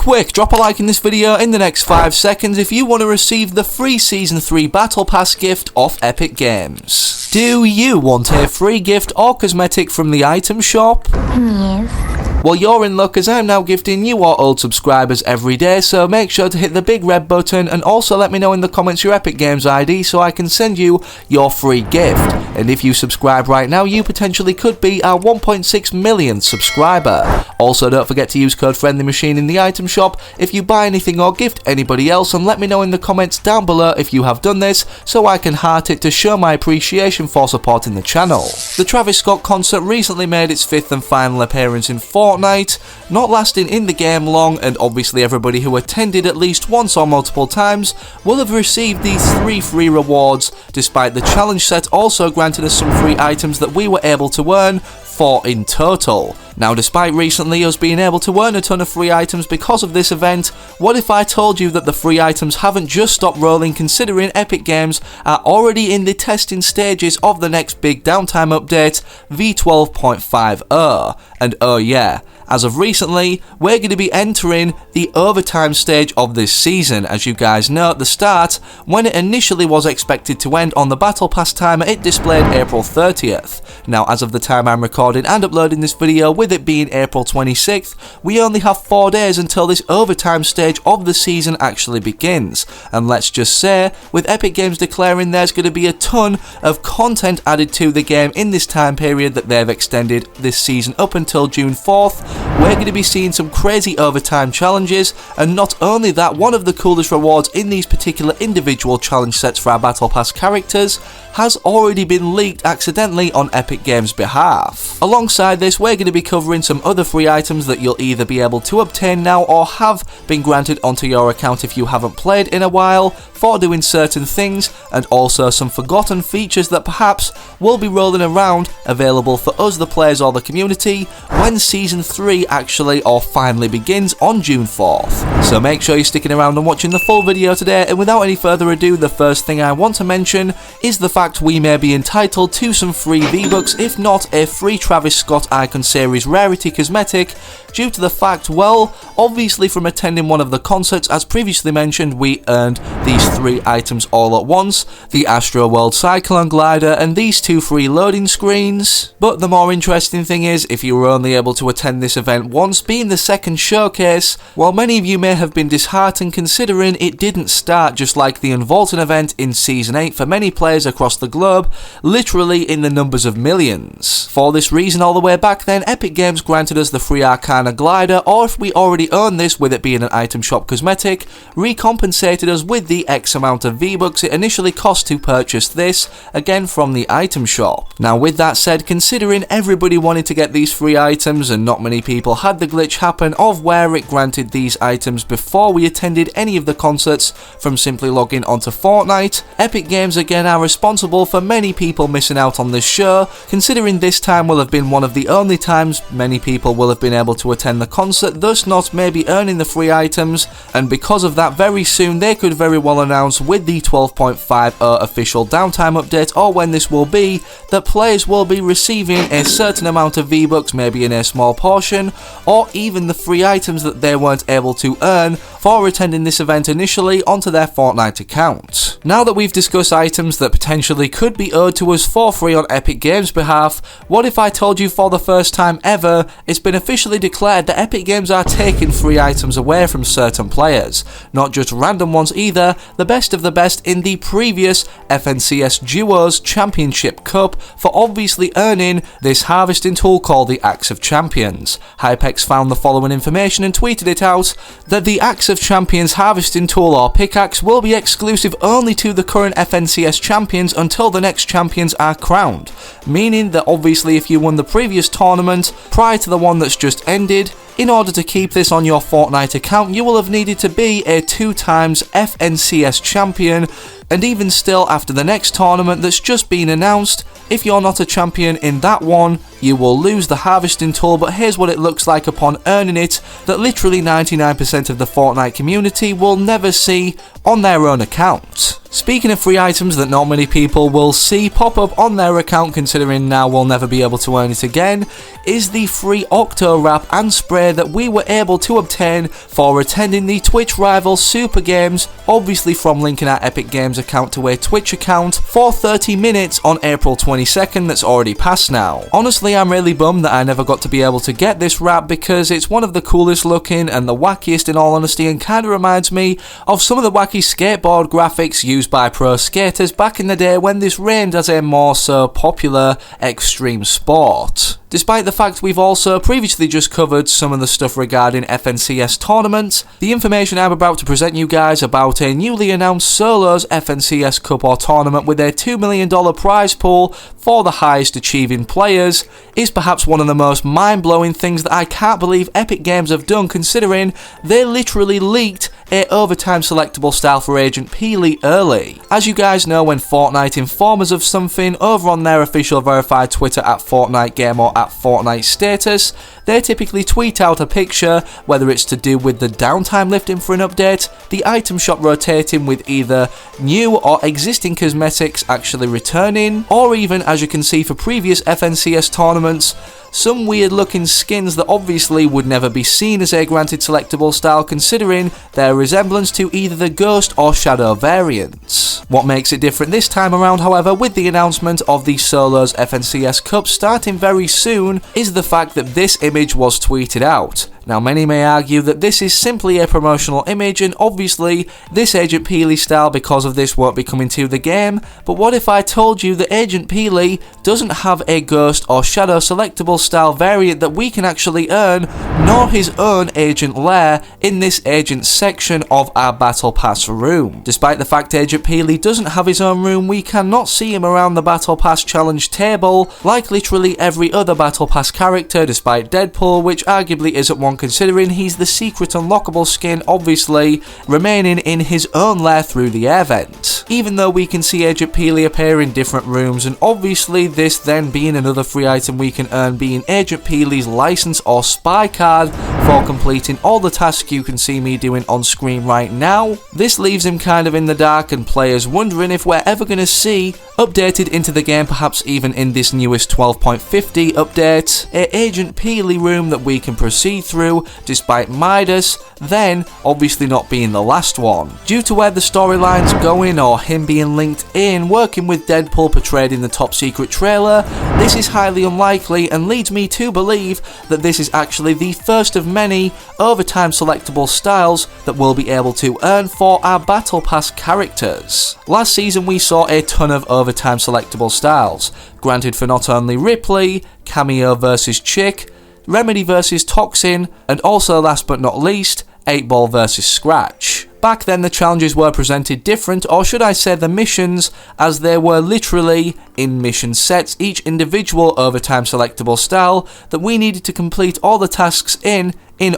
quick, drop a like in this video in the next 5 seconds if you want to receive the free Season 3 Battle Pass gift off Epic Games. Do you want a free gift or cosmetic from the item shop? Yes. Well, you're in luck as I'm now gifting you our old subscribers every day, so make sure to hit the big red button and also let me know in the comments your Epic Games ID so I can send you your free gift. And if you subscribe right now, you potentially could be our 1.6 millionth subscriber. Also, don't forget to use code FriendlyMachine in the item shop if you buy anything or gift anybody else, and let me know in the comments down below if you have done this so I can heart it to show my appreciation for supporting the channel. The Travis Scott concert recently made its 5th and final appearance in Fortnite, not lasting in the game long, and obviously everybody who attended at least once or multiple times will have received these 3 free rewards, despite the challenge set also granting us some free items that we were able to earn, 4 in total. Now, despite recently us being able to earn a ton of free items because of this event, what if I told you that the free items haven't just stopped rolling, considering Epic Games are already in the testing stages of the next big downtime update, v12.50. And oh yeah, as of recently, we're going to be entering the overtime stage of this season. As you guys know at the start, when it initially was expected to end on the Battle Pass timer, it displayed April 30th. Now, as of the time I'm recording and uploading this video, with it being April 26th, we only have 4 days until this overtime stage of the season actually begins. And let's just say, with Epic Games declaring there's going to be a ton of content added to the game in this time period that they've extended this season up until June 4th, we're going to be seeing some crazy overtime challenges. And not only that, one of the coolest rewards in these particular individual challenge sets for our Battle Pass characters has already been leaked accidentally on Epic Games' behalf. Alongside this, we're going to be covering some other free items that you'll either be able to obtain now or have been granted onto your account if you haven't played in a while for doing certain things, and also some forgotten features that perhaps will be rolling around available for us, the players or the community, when Season 3 actually or finally begins on June 4th. So make sure you're sticking around and watching the full video today, and without any further ado, the first thing I want to mention is the fact we may be entitled to some free V-Bucks, if not a free Travis Scott Icon Series Rarity cosmetic, due to the fact, well, obviously from attending one of the concerts, as previously mentioned, we earned these 3 items all at once, the Astro World Arcana Glider and these 2 free loading screens. But the more interesting thing is, if you were only able to attend this event once, being the second showcase, while many of you may have been disheartened considering it didn't start just like the Unvaulting event in Season 8 for many players across the globe, literally in the numbers of millions. For this reason, all the way back then, Epic Games granted us the free Arcana Glider, or if we already owned this with it being an item shop cosmetic, recompensated us with the X amount of V-Bucks it initially cost to purchase this, again from the item shop. Now, with that said, considering everybody wanted to get these free items and not many people had the glitch happen of where it granted these items before we attended any of the concerts from simply logging onto Fortnite, Epic Games again are responsible for many people missing out on this show, considering this time will have been one of the only times many people will have been able to attend the concert, thus not maybe earning the free items, and because of that, very soon they could very well announce with the 12.50 official downtime update, or when this will be, that players will be receiving a certain amount of V-Bucks, maybe in a small portion, or even the free items that they weren't able to earn for attending this event initially onto their Fortnite account. Now that we've discussed items that potentially could be owed to us for free on Epic Games' behalf, what if I told you for the first time ever, it's been officially declared that Epic Games are taking free items away from certain players. Not just random ones either, the best of the best in the previous FNCS Duos Championship Cup for obviously earning this harvesting tool called the Axe of Champions. Hypex found the following information and tweeted it out, that the Axe of Champions harvesting tool or pickaxe will be exclusive only to the current FNCS champions until the next champions are crowned, meaning that obviously if you won the previous tournament prior to the one that's just ended, in order to keep this on your Fortnite account, you will have needed to be a 2 times FNCS champion, and even still after the next tournament that's just been announced, if you're not a champion in that one, you will lose the harvesting tool. But here's what it looks like upon earning it, that literally 99% of the Fortnite community will never see on their own account. Speaking of free items that not many people will see pop up on their account, considering now we'll never be able to earn it again, is the free Octo wrap and spray that we were able to obtain for attending the Twitch rival Super Games, obviously from linking our Epic Games account to a Twitch account, for 30 minutes on April 22nd that's already passed now. Honestly, I'm really bummed that I never got to be able to get this wrap because it's one of the coolest looking and the wackiest in all honesty, and kind of reminds me of some of the wacky skateboard graphics used by pro skaters back in the day when this reigned as a more so popular extreme sport. Despite the fact we've also previously just covered some of the stuff regarding FNCS tournaments, the information I'm about to present you guys about a newly announced Solos FNCS Cup or tournament with a $2 million prize pool for the highest achieving players is perhaps one of the most mind-blowing things that I can't believe Epic Games have done, considering they literally leaked a overtime selectable style for Agent Peely early. As you guys know, when Fortnite inform us of something over on their official verified Twitter at Fortnite Game or at Fortnite Status, they typically tweet out a picture, whether it's to do with the downtime lifting for an update, the item shop rotating with either new or existing cosmetics actually returning, or even, as you can see for previous FNCS tournaments, some weird looking skins that obviously would never be seen as a granted selectable style, considering their resemblance to either the Ghost or Shadow variants. What makes it different this time around, however, with the announcement of the Solos FNCS Cup starting very soon, is the fact that this image was tweeted out. Now, many may argue that this is simply a promotional image, and obviously this Agent Peely style because of this won't be coming to the game, but what if I told you that Agent Peely doesn't have a Ghost or Shadow selectable style variant that we can actually earn, nor his own Agent Lair in this Agent section of our Battle Pass room. Despite the fact Agent Peely doesn't have his own room, we cannot see him around the Battle Pass challenge table like literally every other Battle Pass character, despite Deadpool, which arguably isn't one considering he's the secret unlockable skin, obviously remaining in his own lair through the air vent. Even though we can see Agent Peely appear in different rooms, and obviously this then being another free item we can earn being Agent Peely's license or spy card for completing all the tasks you can see me doing on screen right now, this leaves him kind of in the dark and players wondering if we're ever going to see updated into the game, perhaps even in this newest 12.50 update, a Agent Peely room that we can proceed through, despite Midas then obviously not being the last one. Due to where the storyline's going or him being linked in, working with Deadpool portrayed in the top secret trailer, this is highly unlikely and leads me to believe that this is actually the first of many overtime selectable styles that we'll be able to earn for our Battle Pass characters. Last season we saw a ton of overtime selectable styles, granted for not only Ripley, Cameo vs Chick, Remedy vs Toxin, and also last but not least, 8-Ball vs Scratch. Back then the challenges were presented different, or should I say the missions, as they were literally in mission sets, each individual overtime selectable style that we needed to complete all the tasks in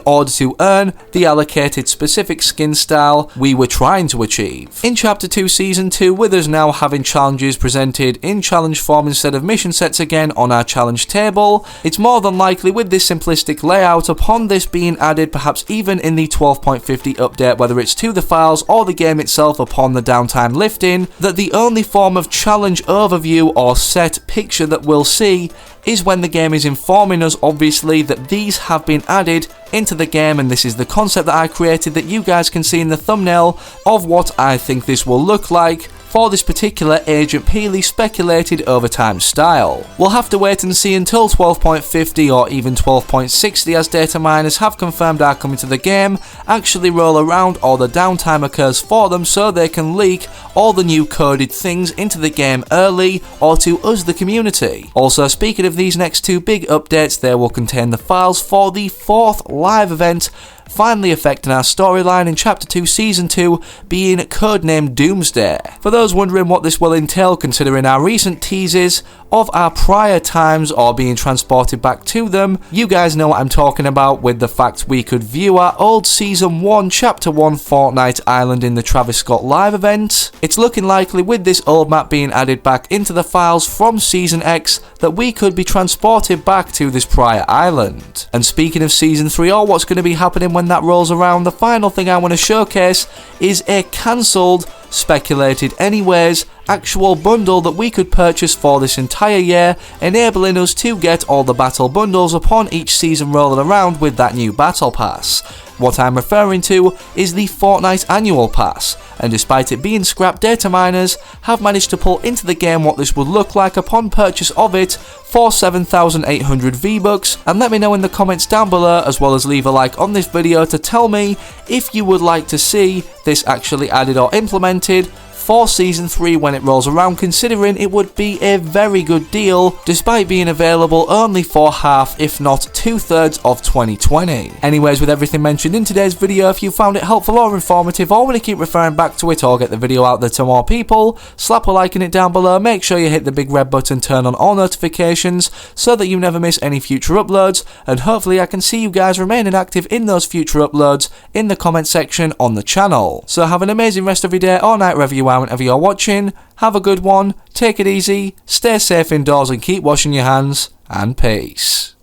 order to earn the allocated specific skin style we were trying to achieve. In Chapter 2 Season 2, with us now having challenges presented in challenge form instead of mission sets again on our challenge table, it's more than likely with this simplistic layout, upon this being added perhaps even in the 12.50 update, whether it's to the files or the game itself upon the downtime lifting, that the only form of challenge overview or set picture that we'll see is when the game is informing us obviously that these have been added into the game, and this is the concept that I created that you guys can see in the thumbnail of what I think this will look like for this particular Agent Peely speculated overtime style. We'll have to wait and see until 12.50 or even 12.60, as data miners have confirmed are coming to the game, actually roll around or the downtime occurs for them so they can leak all the new coded things into the game early or to us the community. Also, speaking of these next two big updates, they will contain the files for the 4th live event finally affecting our storyline in Chapter 2 Season 2 being codenamed Doomsday. For those wondering what this will entail, considering our recent teases of our prior times or being transported back to them, you guys know what I'm talking about with the fact we could view our old Season 1 Chapter 1 Fortnite Island in the Travis Scott live event. It's looking likely with this old map being added back into the files from Season X that we could be transported back to this prior island. And speaking of Season 3 or what's going to be happening when that rolls around, the final thing I want to showcase is a cancelled speculated anyways, actual bundle that we could purchase for this entire year, enabling us to get all the battle bundles upon each season rolling around with that new battle pass. What I'm referring to is the Fortnite annual pass, and despite it being scrap, data miners have managed to pull into the game what this would look like upon purchase of it for 7,800 V-Bucks, and let me know in the comments down below, as well as leave a like on this video to tell me if you would like to see this actually added or implemented for Season 3 when it rolls around, considering it would be a very good deal despite being available only for half if not 2/3 of 2020. Anyways, with everything mentioned in today's video, if you found it helpful or informative or want to keep referring back to it or get the video out there to more people, slap a like in it down below, make sure you hit the big red button, turn on all notifications so that you never miss any future uploads, and hopefully I can see you guys remaining active in those future uploads in the comment section on the channel. So have an amazing rest of your day or night wherever you are, whenever you're watching. Have a good one, take it easy, stay safe indoors and keep washing your hands, and peace.